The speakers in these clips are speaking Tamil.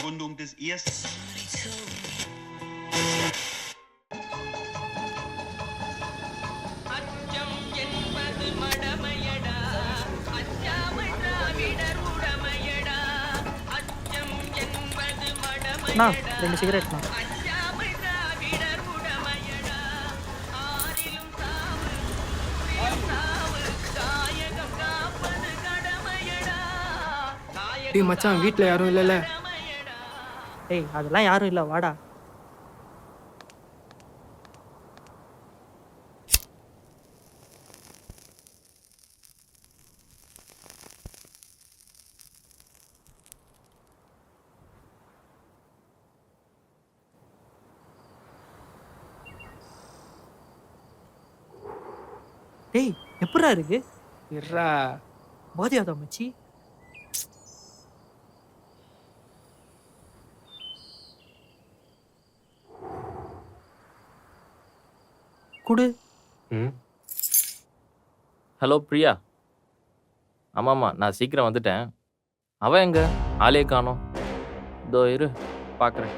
Gründung des ersten. அண்ணா 2 சிகரெட்ண்ணா. டேய் மச்சான், வீட்ல யாரும் இல்லைல்ல? ஏய் அதெல்லாம் யாரும் இல்லை, வாடா. டேய் எப்படா இருக்கு? இருடா. பாதியாதா மச்சி? குடு. ஹலோ பிரியா. ஆமாம்மா, நான் சீக்கிரம் வந்துட்டேன். அவன் எங்க? ஆளே காணோம். இதோ இரு, பார்க்குறேன்.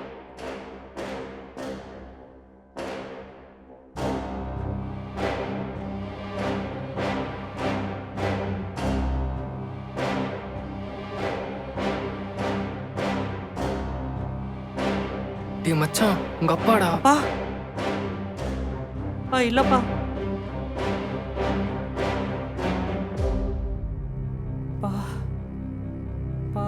டேய் மச்சான், உங்க அப்பாடா. அப்பா இல்லப்பா. பா பா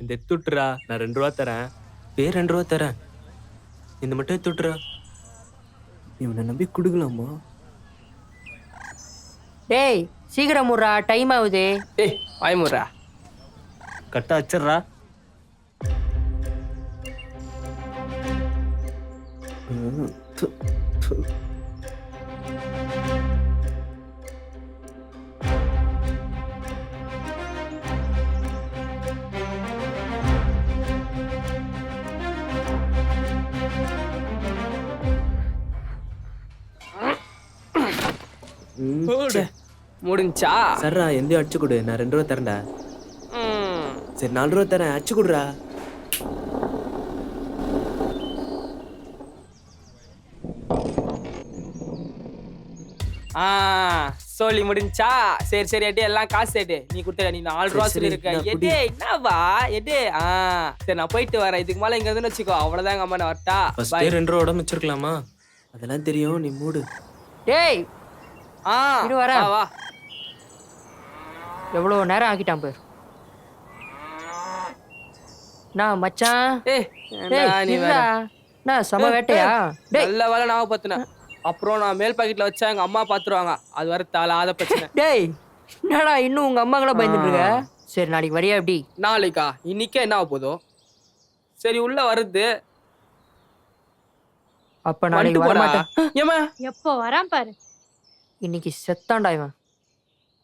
இந்த எடுத்துட்றா, நான் 2 ரூபா தரேன். 2 ரூபா தரேன், இந்த மட்டும் எடுத்துட்றா. இவனை நம்பி கொடுக்கலாமா? டேய் சீக்கிரம் முட்றா, டைம் ஆகுது. ஏய் வாய் முறா. கட்டா வச்சிட்றா. முடிஞ்சா? சர்ரா, எந்த அடிச்சு கொடு, நான் 2 ரூபா தரேன்டா. சரி 4 ரூபா தரேன், அடிச்சு கொடுறா. சொல்லி முடிஞ்சா? சரி சரி எடு, எல்லாம் காசு எடு. நீ கொடுத்த, நீ 4 ரூபா சொல்லிருக்க. எடு என்னவா எடு. சரி நான் போயிட்டு வரேன். இதுக்கு மேல இங்க இருந்து வச்சுக்கோ, அவ்வளவுதான். எங்க அம்மா நான் வரட்டா? ஃபர்ஸ்டே 2 ரூபா உடம்பு வச்சிருக்கலாமா? அதெல்லாம் தெரியும், நீ மூடு. டேய் இரு வரேன். வா. எவ்வளோ நேரம் ஆக்கிட்டான் பேர். நான் மச்சான். ஏய் டேய் நீ வேற. நான் சம வேட்டையா? டேய் நல்ல வேலை நான் பத்தினேன். அப்புறம் நான் மேல் பாக்கெட்ல வச்சா எங்க அம்மா பாத்துருவாங்க. அது வர தாளாத பிரச்சனை. டேய் என்னடா இன்னும் உங்க அம்மாங்கள பயந்துட்டு இருக்க? சரி நாளைக்கு வரியா எப்படி? நாளைக்கா? இன்னைக்கே என்ன ஆக போதோ? சரி உள்ள வருது. அப்ப நாளைக்கு வர மாட்டேன். ஏமா எப்போ வரான் பாரு. இன்னைக்கு செத்தான்டா இவன்.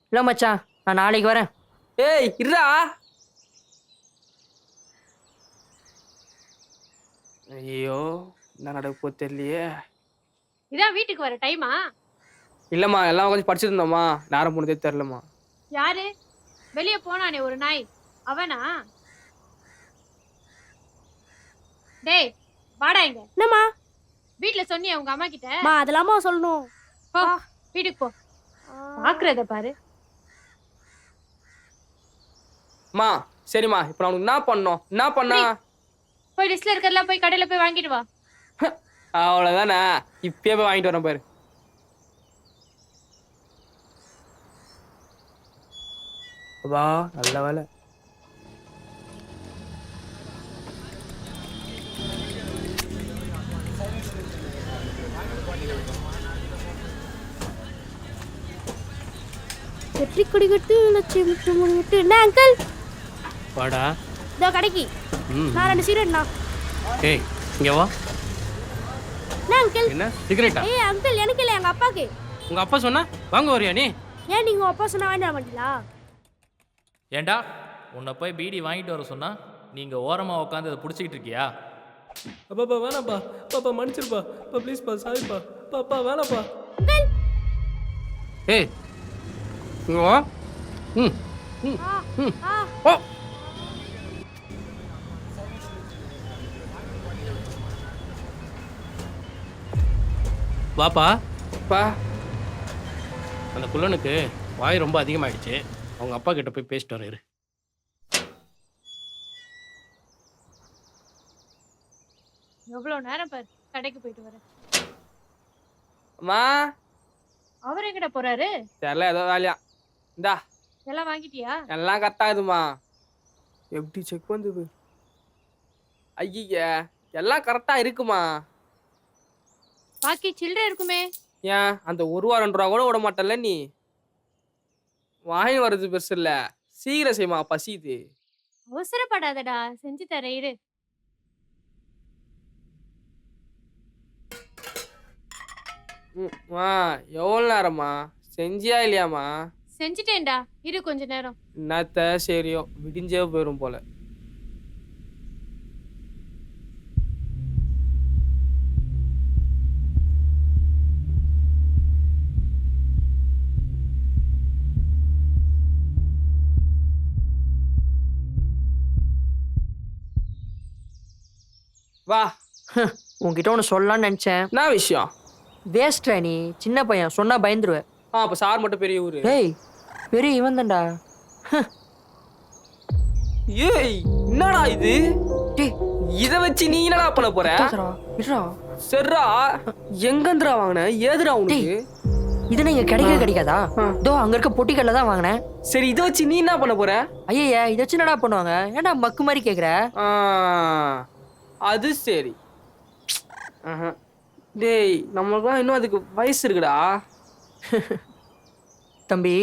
இல்ல மச்சான், நான் நாளைக்கு வரேன். ஏய் இருடா. ஐயோ என்ன நடக்க போகுது தெரியலையே. இதான் வீட்டுக்கு வர டைமா? இல்லம்மா, எல்லாம் கொஞ்சம் படிச்சுட்டு இருந்தோம்மா, நேரம் போனதே தெரியலம்மா. யாரு வெளியே போனானே ஒரு நாய், அவனா? டேய் வாடா இங்க. என்னம்மா? வீட்ல சொன்னியா உங்க அம்மா கிட்ட? மா அதெல்லாமா சொல்லணும். போ வீட்டுக்கு போ. பாக்குறத பாரு. மா சரிம்மா, இப்ப நான் உனக்கு என்ன பண்ணோம்? என்ன பண்ணா? போய் லிஸ்ட்ல இருக்கறதெல்லாம் போய் கடையில போய் வாங்கிட்டு வா. அவ்வளவுதானே, இப்பயே போய் வாங்கிட்டு வரேன் பாரு. வா நல்ல வேலை. வெற்றி கொடி கட்டு லட்சியம் முற்று முடி விட்டு என்ன அங்கிள் வாடா. இதோ கடைக்கு ம். நான் 2 சிகரெட்ண்ணா. ஏய் இங்க வா. என்ன அங்கிள்? என்ன சிகரெட்டா? ஏய் அங்கிள் எனக்கு இல்லை எங்கள் அப்பாவுக்கு. உங்க அப்பா சொன்னா வாங்க வரியா நீ? ஏன் நீங்கள் அப்பா சொன்னா வாங்கிட்டு வர மாட்டீங்களா? ஏண்டா உன்னை போய் பீடி வாங்கிட்டு வர சொன்னா நீங்க ஓரமா உட்காந்து அதை பிடிச்சிக்கிட்டு இருக்கியா? அப்பா வேணாப்பா. பாப்பா மன்னிச்சிருப்பா. பா ப்ளீஸ்ப்பா. சாரிப்பா. பாப்பா வேணாப்பா. அங்கிள் ஏய் இங்க வா. ம். ம். ஆ ம். ஆ ஓ. வாப்பா. பா அந்த குள்ளனுக்கு வாய் ரொம்ப அதிகமாயிடுச்சு. அவங்க அப்பா கிட்ட போய் பேசிட்டு வர இரு. எவ்வளோ நேரம் பாரு கடைக்கு போயிட்டு வரேன். அம்மா அவர் எங்கடா போறாரு? தெரியல ஏதோ வேலையா. இந்தா எல்லாம் வாங்கிட்டியா? எல்லாம் கரெக்டாகுதுமா. எப்படி செக் வந்து ஐய எல்லாம் கரெக்டா இருக்குமா? பாக்கி சில்லறை இருக்குமே. ஏன் அந்த 1 ரூபா 2 ரூபா கூட விட மாட்டல நீ? வாங்கி வர்றது பெருசு இல்ல, சீக்கிரம் செய்யுமா, பசிது. அவசரப்படாதடா, செஞ்சு தரேன் இரு. எவ்வளோ நேரமா செஞ்சியா இல்லையாமா? செஞ்சுட்டேன்டா, இரு கொஞ்ச நேரம். என்னத்த சரியோ, விடிஞ்சே போயிடும் போல. வா, உன்கிட்ட ஒன்று சொல்லலாம்னு நினச்சேன். என்ன விஷயம்? வேஸ்ட்ரா நீ, சின்ன பையன் சொன்னா பயந்துருவேன். அப்ப சார் மட்டும் பெரிய ஊரு. டேய் பெரிய இவன் தான்டா. ஏய் என்னடா இது? டேய் இத வச்சு நீ என்னடா பண்ண போற? இருடா. சரிடா, எங்கந்திரா வாங்கின? ஏதுடா உனக்கு? இது நீங்க கிடைக்காதா? தோ அங்க இருக்க பொட்டிக்கல்ல தான் வாங்கினேன். சரி, இத வச்சு நீ என்ன பண்ண போற? ஐயா இதை வச்சு என்னடா பண்ணுவாங்க? ஏன்டா மக்கு மாதிரி கேக்குற? அது சரி. டேய், நம்மளுக்குலாம் இன்னும் அதுக்கு வயசு இருக்குடா. தம்பி,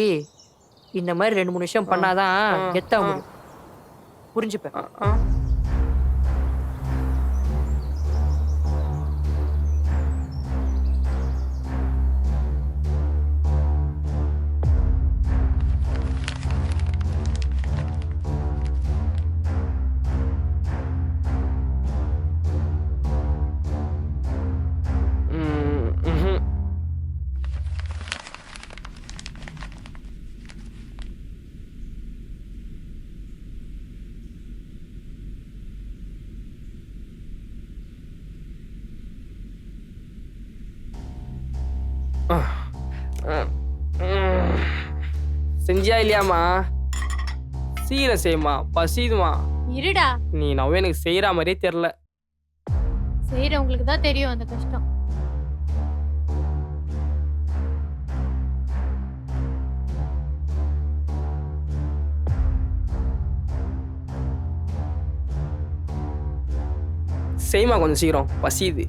இந்த மாதிரி 2-3 விஷயம் பண்ணாதான் கெத்தா முடியும். புரிஞ்சுப்பேன். செஞ்சியா இல்லையாமா? சீக்கிரம் செய்யுமா, பசிதுமா. இருடா, நீ நவ்வே எனக்கு செய்யற மாதிரியே தெரியல. செய்யறவங்களுக்கு தான் தெரியும் அந்த கஷ்டம். செய்யுமா கொஞ்சம் சீக்கிரம், பசிது.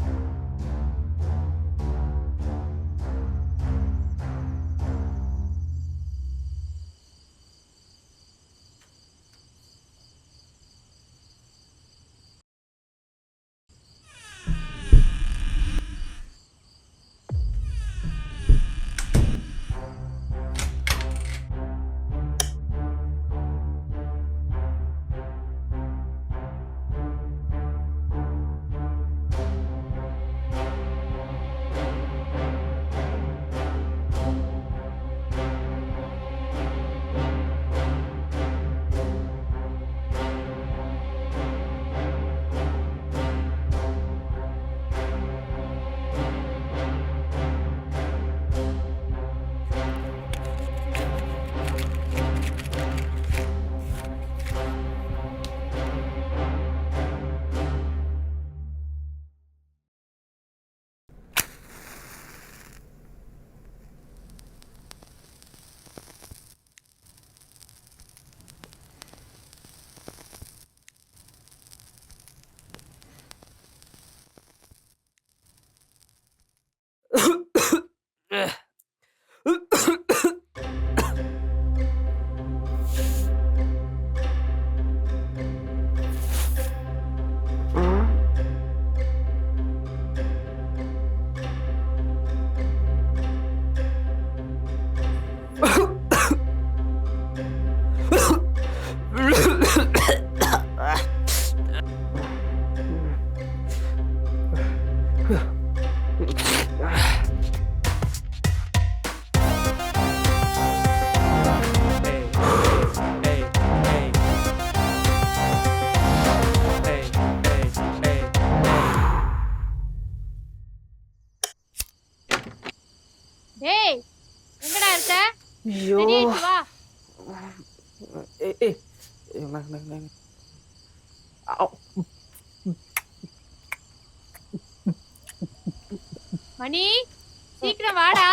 டேய் எங்கடா இருக்க? ஐயோ ரெடி வா. ஏய் ஏய் மணி சீக்கிரம் வாடா.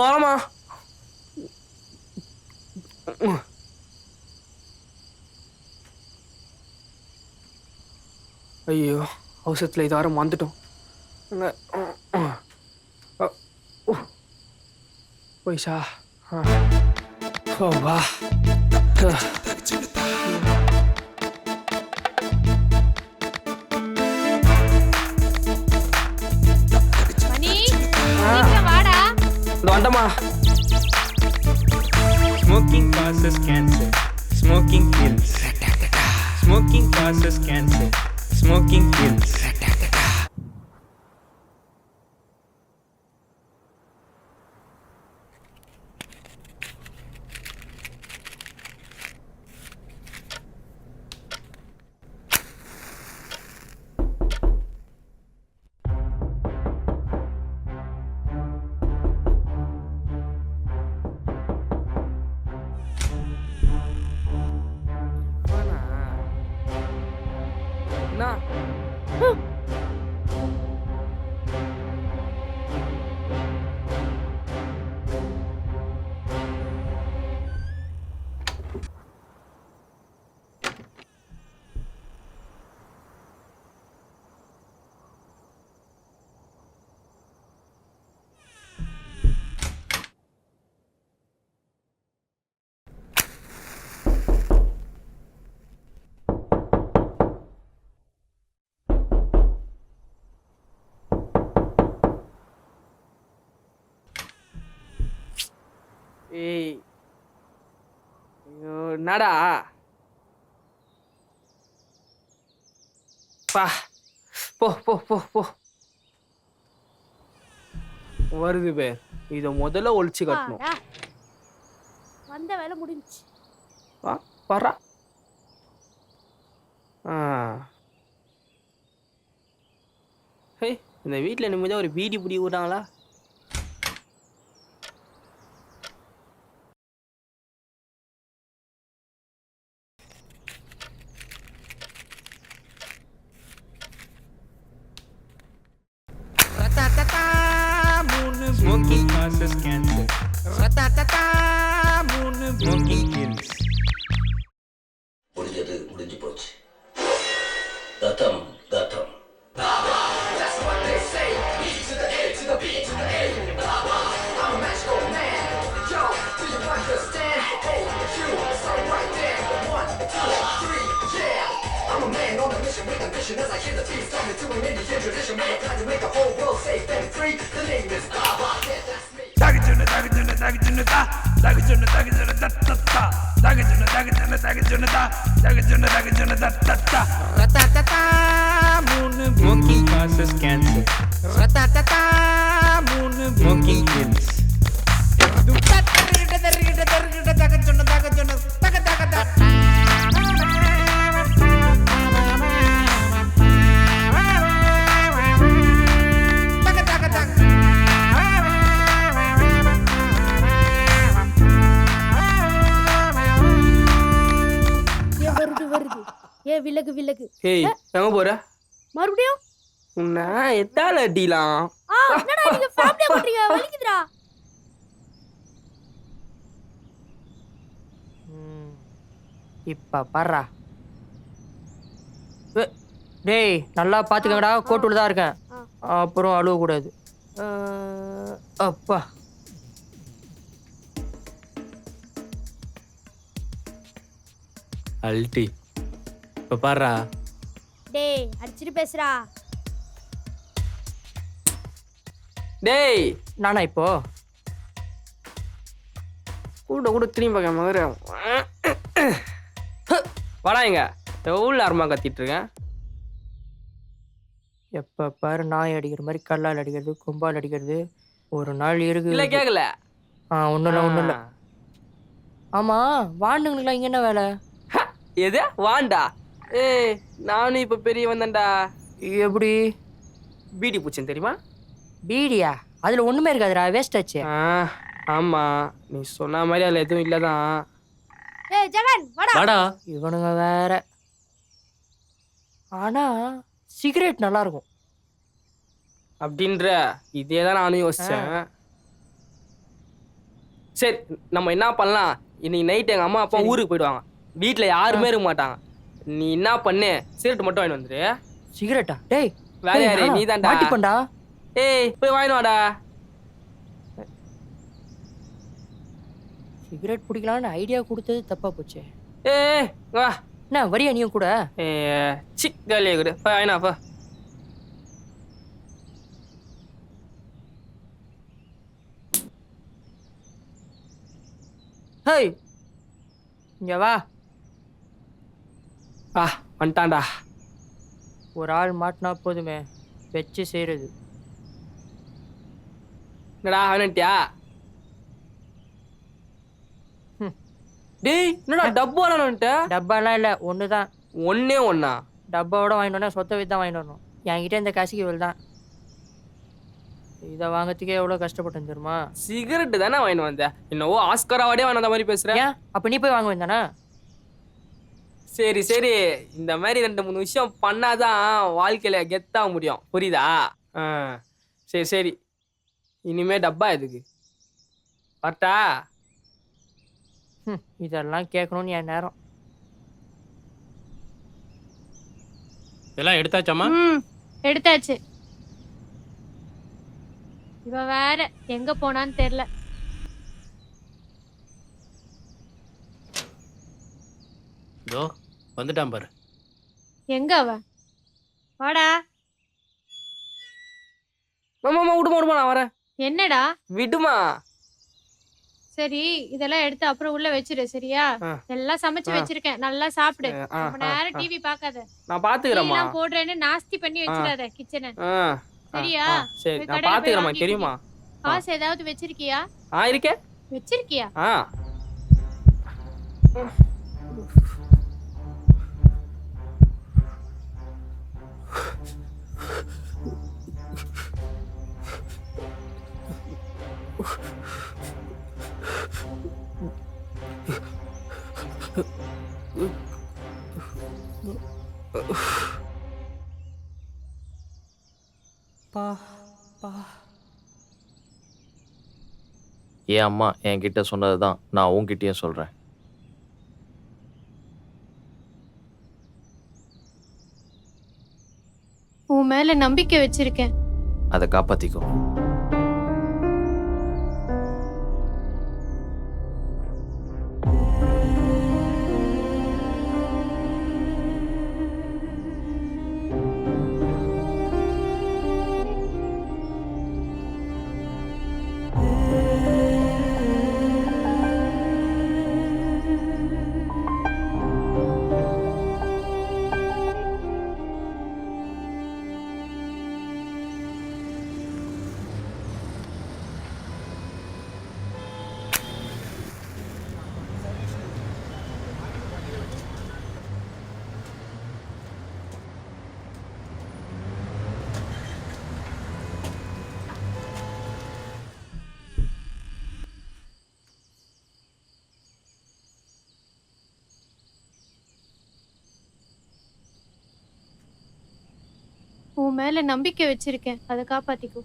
வாமா. ஐயோ அவசரத்தில் இது வாரம் வந்துட்டோம். போய்ஷா ஓ வா. மணி சீக்கிரம் வாடா. இந்த வண்டமா. Smoking causes cancer. Smoking kills. Smoking causes cancer. Smoking kills. என்ன ஏய் ஐயோ என்னடா பா போ போ போ போ வருது பேர் இதை முதல்ல ஒழிச்சு கட்டணும். வாடா. வந்த வேலை முடிஞ்சுச்சு. வா வரா. ஹே இந்த வீட்டில் நிம்மதியாக ஒரு பீடி பிடி விடுறாங்களா? Smoking causes cancer. Smoking kills. முடிஞ்சது முடிஞ்சு போச்சு. கதம் கதம். I'm a man on a mission with ambition as I hear the beats coming to an Indian tradition with a plan to make the whole world safe and free. The name is Baba, yeah, that's me. Dagajuna, dagajuna, dagajuna, da. Dagajuna, dagajuna, da, da, da. Dagajuna, dagajuna, dagajuna, da. Dagajuna, dagajuna, da, da, da. Ratatata, smoking causes cancer. Ratatata, smoking kills. விலகு விலகு. ஏய் எங்க போற? மறுபடியும் உன்னை எத்தால அடிலாம்? என்னடா நீங்க ஃபேமிலியா பண்றீங்க? வலிக்குதுடா. இப்ப பாடுறா. டேய் நல்லா பாத்துக்கங்கடா, கோட்டுல தான் இருக்கேன். அப்புறம் அழுவ கூடாது. அப்பா அல்டி இப்ப பாடுறா. டேய் அடிச்சிட்டு பேசுறா. டேய் நானா இப்போ கூட கூட திரும்பி பார்க்க மகர வாடா. எங்க எவ்வளோ நேரமா கத்திட்டு இருக்கேன்? எப்போ பாரு நாய் அடிக்கிற மாதிரி கல்லால் அடிக்கிறது கும்பால் அடிக்கிறது ஒரு நாள் இல்ல இருக்கு. கேக்கல. ஒன்றும் இல்லை. ஆமாம் வாண்டுங்களுக்குலாம் இங்கே என்ன வேலை? எது வாண்டா? ஏய் நானும் இப்ப பெரிய வந்தேன்டா. எப்படி? பீடி பூச்சேன் தெரியுமா? பீடியா? அதில் ஒன்றுமே இருக்காதுடா, வேஸ்ட் ஆச்சு. ஆமா நீ சொன்ன மாதிரி அதுல எதுவும் இல்லதான். ஏய் ஜெகன் வாடா. வாடா. இவனுங்க வேற. ஆனால் சிகரெட் நல்லா இருக்கும். அப்படின்ற இதே தான் நானும் யோசிச்சேன். சரி நம்ம என்ன பண்ணலாம், இன்னைக்கு நைட் எங்க அம்மா அப்பா ஊருக்கு போயிடுவாங்க, வீட்டுல யாருமே இருக்க மாட்டாங்க. நீ என்ன பண்ணு, சிகரெட் மட்டும் வாங்கி வந்துரு. சிகரெட்டா? டேய் வேற யாரு? நீ தான்டா. மாட்டிப்பண்டா. ஏய் போய் வாங்கிட்டு வாடா. சிகரெட் பிடிக்கலான்னு ஐடியா கொடுத்தது தப்பா போச்சு. ஏய் வா. என்ன வரியா நீயும் கூட? சிக் காலியா கூட போய் வாங்கினா போ. ஹேய் இங்க வா. வந்துட்டான்டா. ஒரு ஆள் மாட்டினா போதுமே, வச்சு செய்யறது. என்னடா வாங்கிட்டியா? டேய் என்னடா டப்பாலாம் வந்துட்ட? டப்பாலாம் இல்லை, ஒன்று தான். ஒன்னே ஒன்னா? டப்பாவோட வாங்கிட்டு வரணும், சொத்தை வித்து தான் வாங்கிட்டு வரணும். என்கிட்ட இந்த காசுக்கு இவள் தான். இதை வாங்கறதுக்கே எவ்வளோ கஷ்டப்பட்டேன் தெரியுமா? சிகரெட் தானே வாங்கிட்டு வந்தேன், என்னவோ ஆஸ்கர் அவார்டே வாங்கின மாதிரி பேசுறேன். ஏன் அப்போ நீ போய் வாங்க வேண்டானா? சரி சரி, இந்த மாதிரி 2-3 விஷயம் பண்ணாதான் வாழ்க்கையில கெத்தாக முடியும், புரியுதா? சரி சரி, இனிமே டப்பா எதுக்கு? வரட்டா? இதெல்லாம் கேட்கணும்னு என் நேரம். எல்லாம் எடுத்தாச்சாமா? எடுத்தாச்சு. இவ வேற எங்க போனான்னு தெரியல. இதோ வந்துட்டான் பாரு. எங்க அவ? வாடா. மாமா விடுமா நான் வரேன். என்னடா? விடுமா. சரி இதெல்லாம் எடுத்து அப்புறம் உள்ள வச்சிரு, சரியா? எல்லாம் சமைச்சு வச்சிருக்கேன், நல்லா சாப்பிடு. ரொம்ப நேரம் டிவி பார்க்காத. நான் பாத்துக்கிறேம்மா. எல்லாம் போடுறேன்னு நாஸ்தி பண்ணி வச்சிடாத கிச்சனை, சரியா? சரி நான் பாத்துக்கிறேம்மா, தெரியுமா? காசு ஏதாவது வச்சிருக்கியா? இருக்கே. வச்சிருக்கியா? பா பா. என் அம்மா என்கிட்ட சொன்னது தான் நான் உன்கிட்டயும் சொல்கிறேன். உன் மேல நம்பிக்கை வச்சிருக்கேன், அதை காப்பாற்றிக்கோ. உன் மேல நம்பிக்கை வச்சிருக்கேன், அதை காப்பாத்திக்கோ.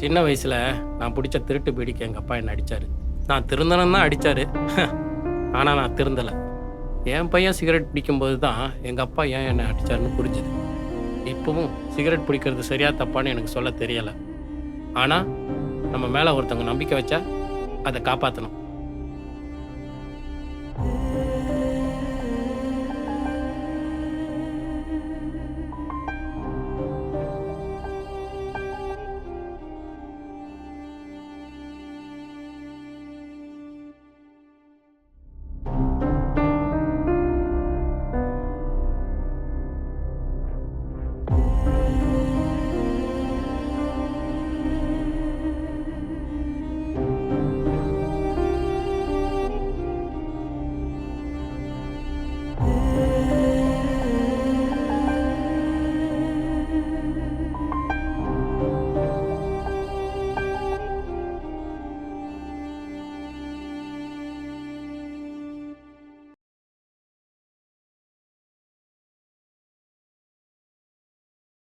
சின்ன வயசுல நான் பிடிச்ச திருட்டு பீடிக்கு எங்கள் அப்பா என்னை அடித்தார். நான் திருந்தணும் தான் அடித்தார், ஆனால் நான் திருந்தலை. என் பையன் சிகரெட் பிடிக்கும்போது தான் எங்கள் அப்பா ஏன் என்னை அடித்தாருன்னு புரிஞ்சுது. இப்போவும் சிகரெட் பிடிக்கிறது சரியா தப்பான்னு எனக்கு சொல்ல தெரியலை. ஆனால் நம்ம மேலே ஒருத்தவங்க நம்பிக்கை வச்சா அதை காப்பாற்றணும்.